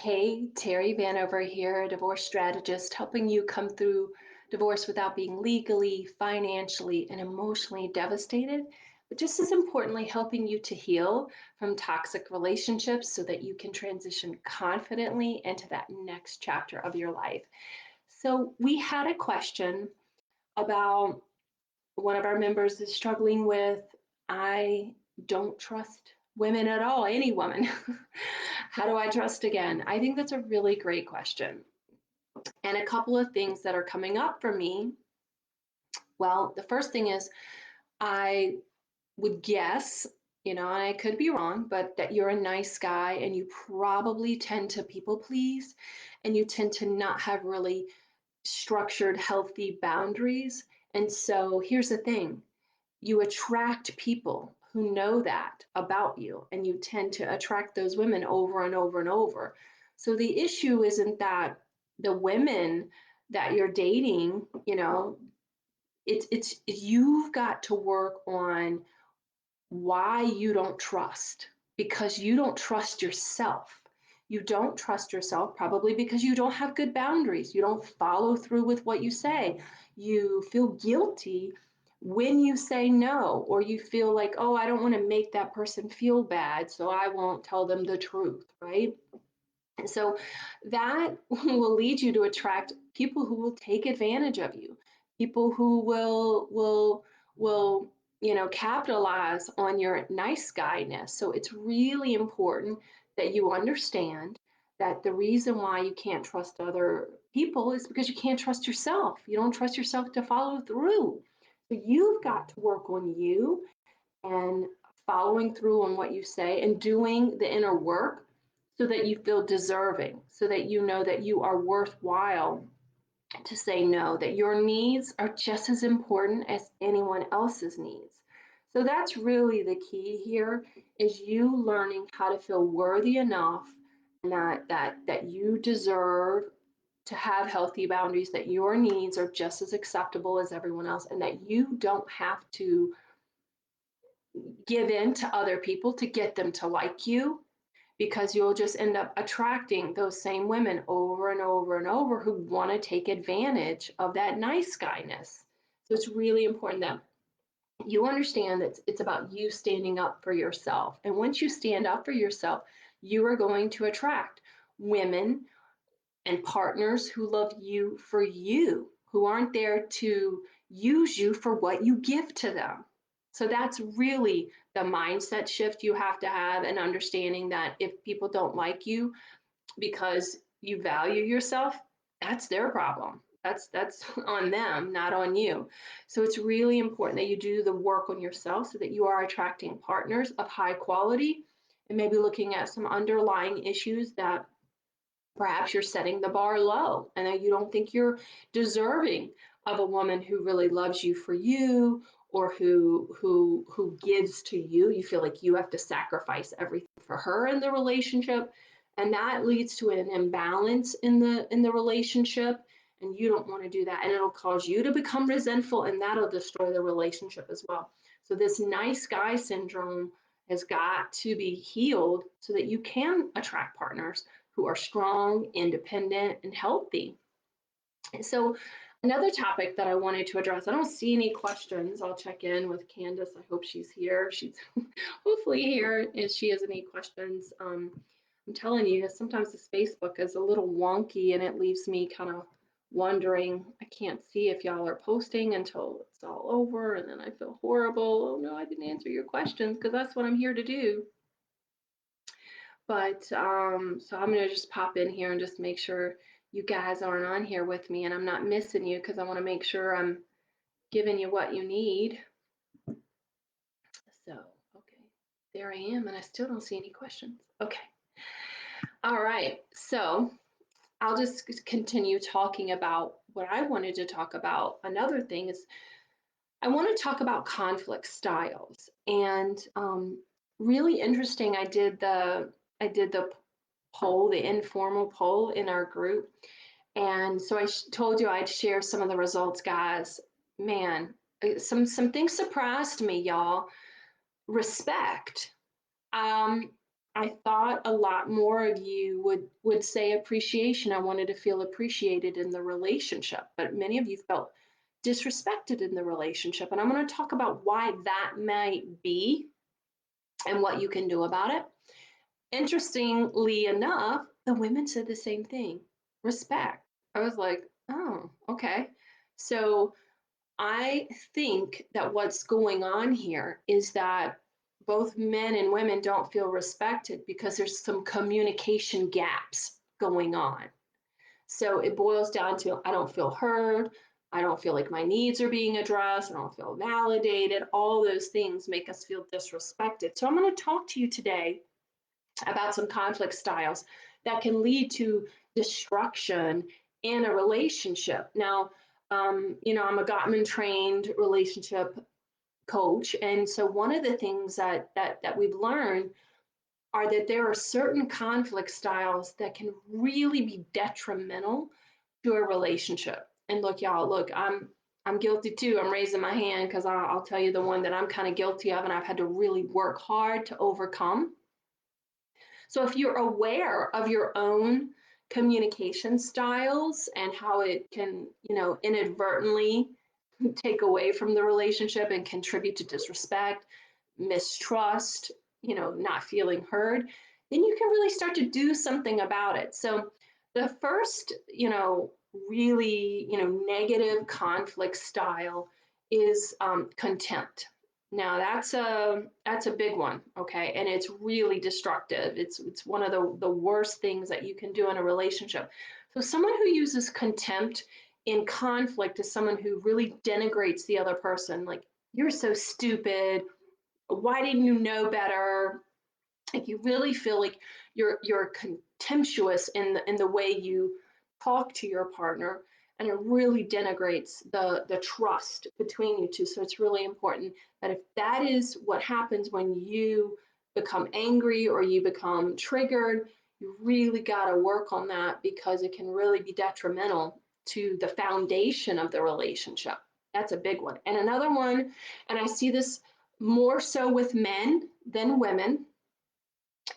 Hey, Terry Vanover here, a divorce strategist, helping you come through divorce without being legally, financially, and emotionally devastated, but just as importantly, helping you to heal from toxic relationships so that you can transition confidently into that next chapter of your life. So, we had a question about one of our members is struggling with, I don't trust women at all, any woman. How do I trust again? I think that's a really great question. And a couple of things that are coming up for me. Well, the first thing is I would guess, and I could be wrong, but that you're a nice guy and you probably tend to people please and you tend to not have really structured, healthy boundaries. And so here's the thing, you attract people who know that about you, and you tend to attract those women over and over and over. So the issue isn't that the women that you're dating, it's you've got to work on why you don't trust, because you don't trust yourself. You don't trust yourself probably because you don't have good boundaries. You don't follow through with what you say. You feel guilty when you say no, or you feel like, oh, I don't want to make that person feel bad, so I won't tell them the truth, right? And so that will lead you to attract people who will take advantage of you, people who will capitalize on your nice guyness. So it's really important that you understand that the reason why you can't trust other people is because you can't trust yourself. You don't trust yourself to follow through. So you've got to work on you and following through on what you say and doing the inner work so that you feel deserving, so that you know that you are worthwhile to say no, that your needs are just as important as anyone else's needs. So that's really the key here, is you learning how to feel worthy enough and that you deserve to have healthy boundaries, that your needs are just as acceptable as everyone else, and that you don't have to give in to other people to get them to like you, because you'll just end up attracting those same women over and over and over who want to take advantage of that nice guyness. So it's really important that you understand that it's about you standing up for yourself. And once you stand up for yourself, you are going to attract women and partners who love you for you, who aren't there to use you for what you give to them. So that's really the mindset shift you have to have, and understanding that if people don't like you because you value yourself, that's their problem. That's on them, not on you. So it's really important that you do the work on yourself so that you are attracting partners of high quality, and maybe looking at some underlying issues that perhaps you're setting the bar low and that you don't think you're deserving of a woman who really loves you for you, or who gives to you. You feel like you have to sacrifice everything for her in the relationship, and that leads to an imbalance in the relationship, and you don't want to do that, and it'll cause you to become resentful, and that'll destroy the relationship as well. So this nice guy syndrome has got to be healed so that you can attract partners who are strong, independent, and healthy. So another topic that I wanted to address, I don't see any questions. I'll check in with Candace. I hope she's here. She's hopefully here if she has any questions. I'm telling you, sometimes this Facebook is a little wonky and it leaves me kind of wondering. I can't see if y'all are posting until it's all over, and then I feel horrible. Oh no, I didn't answer your questions, because that's what I'm here to do. But so I'm gonna just pop in here and just make sure you guys aren't on here with me and I'm not missing you, because I want to make sure I'm giving you what you need. So, okay, there I am, and I still don't see any questions. Okay. All right. So I'll just continue talking about what I wanted to talk about. Another thing is I want to talk about conflict styles. And really interesting, I did the poll, the informal poll in our group. And so I told you I'd share some of the results, guys. Man, some things surprised me, y'all. Respect. Um, I thought a lot more of you would say appreciation. I wanted to feel appreciated in the relationship, but many of you felt disrespected in the relationship. And I'm going to talk about why that might be and what you can do about it. Interestingly enough, the women said the same thing, respect. I was like, oh, okay. So I think that what's going on here is that both men and women don't feel respected because there's some communication gaps going on. So it boils down to I don't feel heard. I don't feel like my needs are being addressed. I don't feel validated. All those things make us feel disrespected. So I'm going to talk to you today about some conflict styles that can lead to destruction in a relationship. Now, I'm a Gottman trained relationship coach, and so one of the things that we've learned are that there are certain conflict styles that can really be detrimental to a relationship. And look, y'all, look, I'm guilty too. I'm raising my hand because I'll tell you the one that I'm kind of guilty of, and I've had to really work hard to overcome. So if you're aware of your own communication styles and how it can, inadvertently take away from the relationship and contribute to disrespect, mistrust, not feeling heard, then you can really start to do something about it. So the first, really, negative conflict style is contempt. Now that's a big one, okay? And it's really destructive. It's one of the worst things that you can do in a relationship. So someone who uses contempt in conflict is someone who really denigrates the other person, like you're so stupid. Why didn't you know better? If you really feel like you're contemptuous in the way you talk to your partner, and it really denigrates the trust between you two. So it's really important that if that is what happens when you become angry or you become triggered, you really got to work on that because it can really be detrimental to the foundation of the relationship. That's a big one. And another one, and I see this more so with men than women,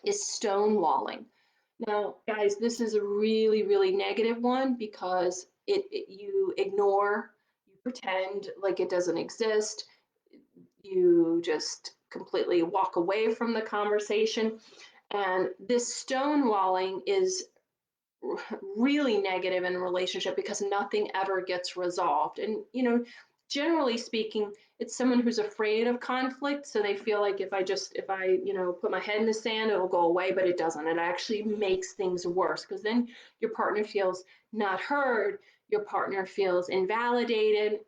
is stonewalling. Now, guys, this is a really, really negative one because you ignore, you pretend like it doesn't exist, you just completely walk away from the conversation. And this stonewalling is really negative in a relationship because nothing ever gets resolved. And, generally speaking, it's someone who's afraid of conflict. So they feel like if I, put my head in the sand, it'll go away, but it doesn't. It actually makes things worse because then your partner feels not heard, your partner feels invalidated,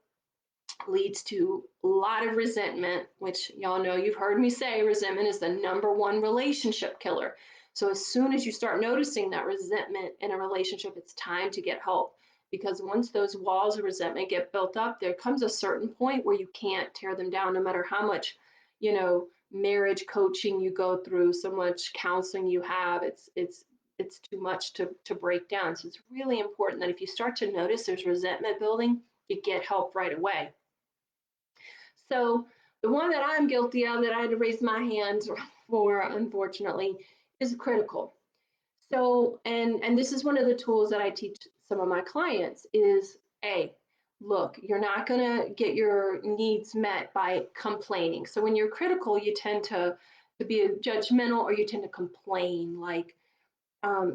leads to a lot of resentment, which y'all know you've heard me say resentment is the number one relationship killer. So as soon as you start noticing that resentment in a relationship, it's time to get help because once those walls of resentment get built up, there comes a certain point where you can't tear them down no matter how much, marriage coaching you go through, so much counseling you have. It's too much to break down. So it's really important that if you start to notice there's resentment building, you get help right away. So the one that I'm guilty of that I had to raise my hand for, unfortunately, is critical. So, and this is one of the tools that I teach some of my clients is A, look, you're not going to get your needs met by complaining. So when you're critical, you tend to be judgmental or you tend to complain like,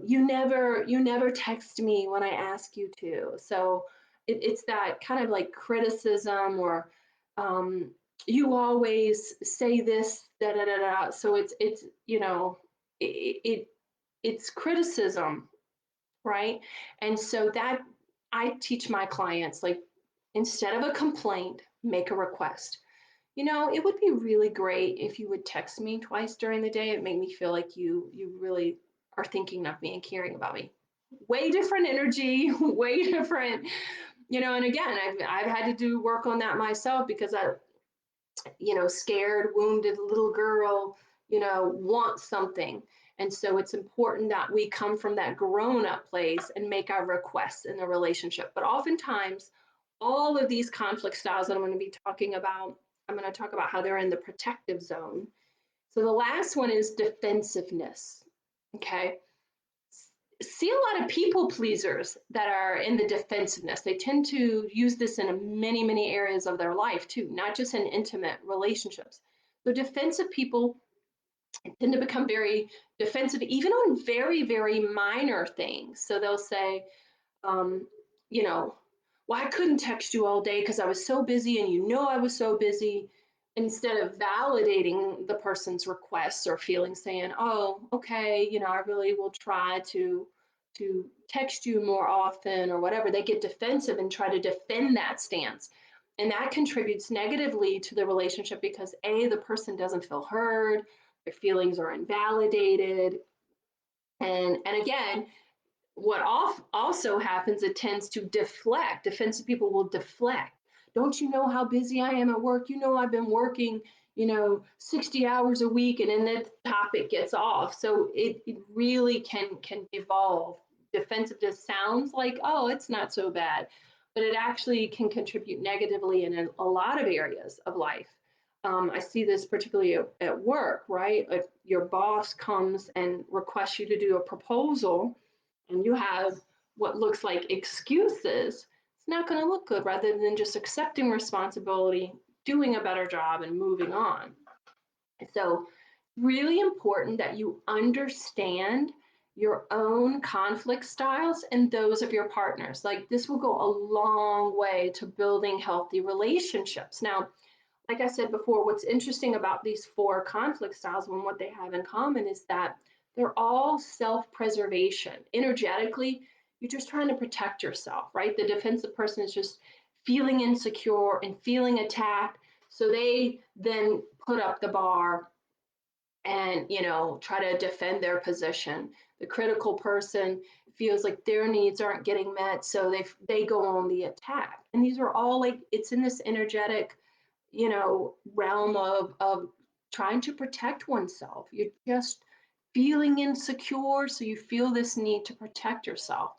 you never text me when I ask you to. So it's that kind of like criticism or um, you always say this, da da da da. So it's it, it it's criticism, right? And so that I teach my clients like instead of a complaint, make a request. It would be really great if you would text me twice during the day. It made me feel like you really are thinking of me and caring about me. Way different energy, way different, and again, I've had to do work on that myself because I, scared, wounded little girl, wants something. And so it's important that we come from that grown up place and make our requests in the relationship. But oftentimes, all of these conflict styles that I'm going to talk about how they're in the protective zone. So the last one is defensiveness. Okay. See a lot of people pleasers that are in the defensiveness. They tend to use this in many, many areas of their life too, not just in intimate relationships. So defensive people tend to become very defensive, even on very, very minor things. So they'll say, um, you know, well, I couldn't text you all day because I was so busy, and you know I was so busy. Instead of validating the person's requests or feelings, saying, "Oh, okay, I really will try to text you more often," or whatever, they get defensive and try to defend that stance. And that contributes negatively to the relationship because A, the person doesn't feel heard, their feelings are invalidated. And again, what also happens, it tends to deflect. Defensive people will deflect. Don't you know how busy I am at work? You know I've been working 60 hours a week, and then the topic gets off. So it really can evolve. Defensiveness sounds like, oh, it's not so bad, but it actually can contribute negatively in a lot of areas of life. I see this particularly at work, right? If your boss comes and requests you to do a proposal, and you have what looks like excuses, it's not going to look good rather than just accepting responsibility, doing a better job, and moving on. So, really important that you understand your own conflict styles and those of your partners. Like, this will go a long way to building healthy relationships. Now, like I said before, what's interesting about these four conflict styles and what they have in common is that they're all self preservation. Energetically, you're just trying to protect yourself, right? The defensive person is just feeling insecure and feeling attacked. So they then put up the bar and try to defend their position. The critical person feels like their needs aren't getting met, so they go on the attack. And these are all, like, it's in this energetic realm of trying to protect oneself. You're just feeling insecure, so you feel this need to protect yourself.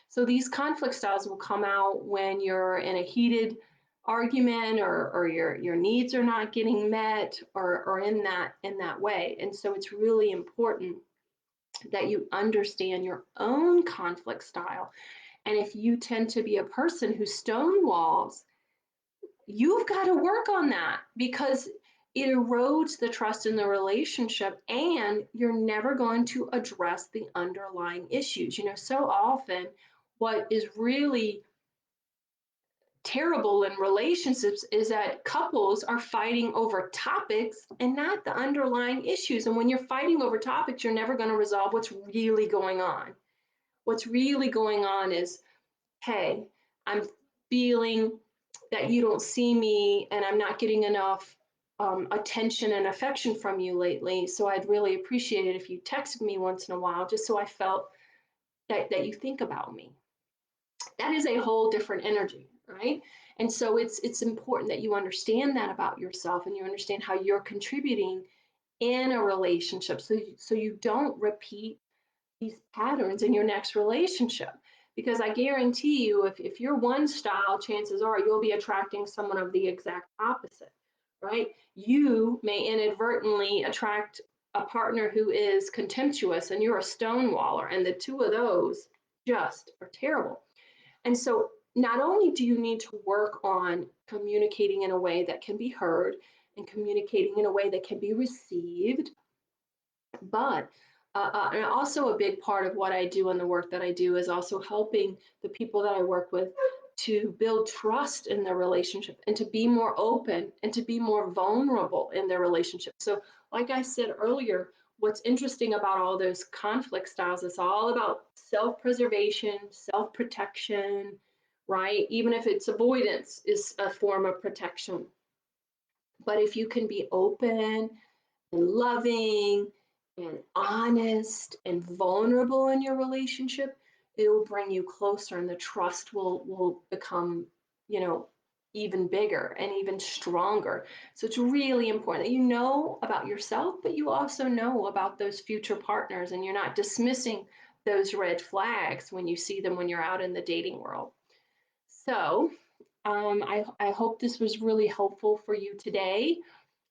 So these conflict styles will come out when you're in a heated argument, or your needs are not getting met, or in that way. And so it's really important that you understand your own conflict style. And if you tend to be a person who stonewalls, you've got to work on that, because it erodes the trust in the relationship, and you're never going to address the underlying issues. So often what is really terrible in relationships is that couples are fighting over topics and not the underlying issues. And when you're fighting over topics, you're never going to resolve what's really going on. What's really going on is, hey, I'm feeling that you don't see me, and I'm not getting enough attention and affection from you lately. So I'd really appreciate it if you texted me once in a while, just so I felt that you think about me. That is a whole different energy, right? And so it's important that you understand that about yourself, and you understand how you're contributing in a relationship, so you don't repeat these patterns in your next relationship. Because I guarantee you, if you're one style, chances are you'll be attracting someone of the exact opposite, right? You may inadvertently attract a partner who is contemptuous, and you're a stonewaller, and the two of those just are terrible. And so not only do you need to work on communicating in a way that can be heard, and communicating in a way that can be received, but and also a big part of what I do and the work that I do is also helping the people that I work with to build trust in their relationship, and to be more open and to be more vulnerable in their relationship. So, like I said earlier, what's interesting about all those conflict styles is all about self preservation, self protection, right? Even if it's avoidance, is a form of protection. But if you can be open and loving and honest and vulnerable in your relationship, it will bring you closer, and the trust will become, you know, even bigger and even stronger. So it's really important that you know about yourself, but you also know about those future partners, and you're not dismissing those red flags when you see them when you're out in the dating world. So I hope this was really helpful for you today.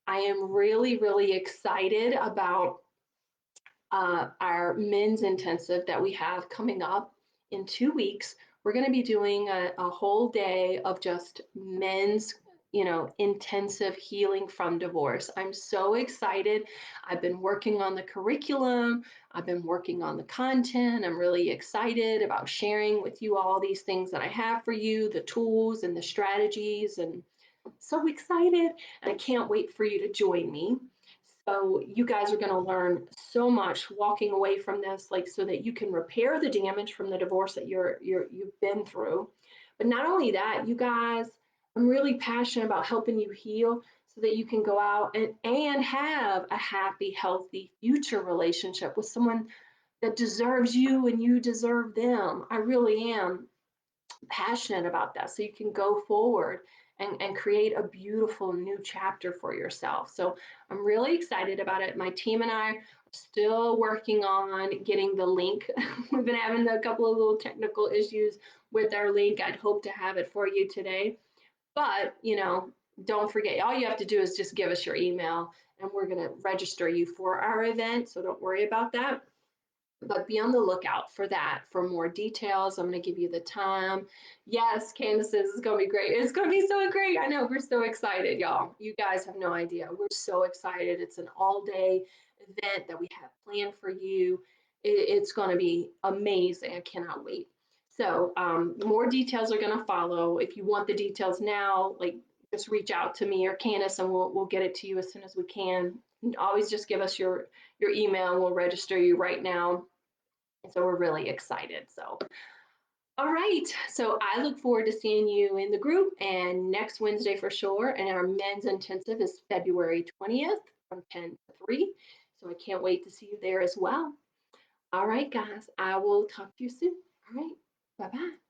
I am really, really excited about our men's intensive that we have coming up in 2 weeks. We're going to be doing a whole day of just men's, intensive healing from divorce. I'm so excited. I've been working on the curriculum, I've been working on the content. I'm really excited about sharing with you all these things that I have for you, the tools and the strategies, and so excited. And I can't wait for you to join me. So you guys are going to learn so much walking away from this, like so that you can repair the damage from the divorce that you've been through. But not only that, you guys, I'm really passionate about helping you heal so that you can go out and have a happy, healthy future relationship with someone that deserves you and you deserve them. I really am passionate about that so you can go forward and create a beautiful new chapter for yourself. So I'm really excited about it. My team and I are still working on getting the link. We've been having a couple of little technical issues with our link. I'd hope to have it for you today. But, don't forget, all you have to do is just give us your email and we're going to register you for our event. So don't worry about that, but be on the lookout for that for more details. I'm going to give you the time. Yes, Candace says it's going to be great. It's going to be so great. I know, we're so excited, y'all. You guys have no idea. We're so excited. It's an all day event that we have planned for you. It's going to be amazing. I cannot wait. So more details are going to follow. If you want the details now, like, just reach out to me or Candace and we'll get it to you as soon as we can. Always just give us your email and we'll register you right now. And so we're really excited. So, all right. So I look forward to seeing you in the group and next Wednesday for sure. And our men's intensive is February 20th from 10 to 3. So I can't wait to see you there as well. All right, guys. I will talk to you soon. All right. Bye bye.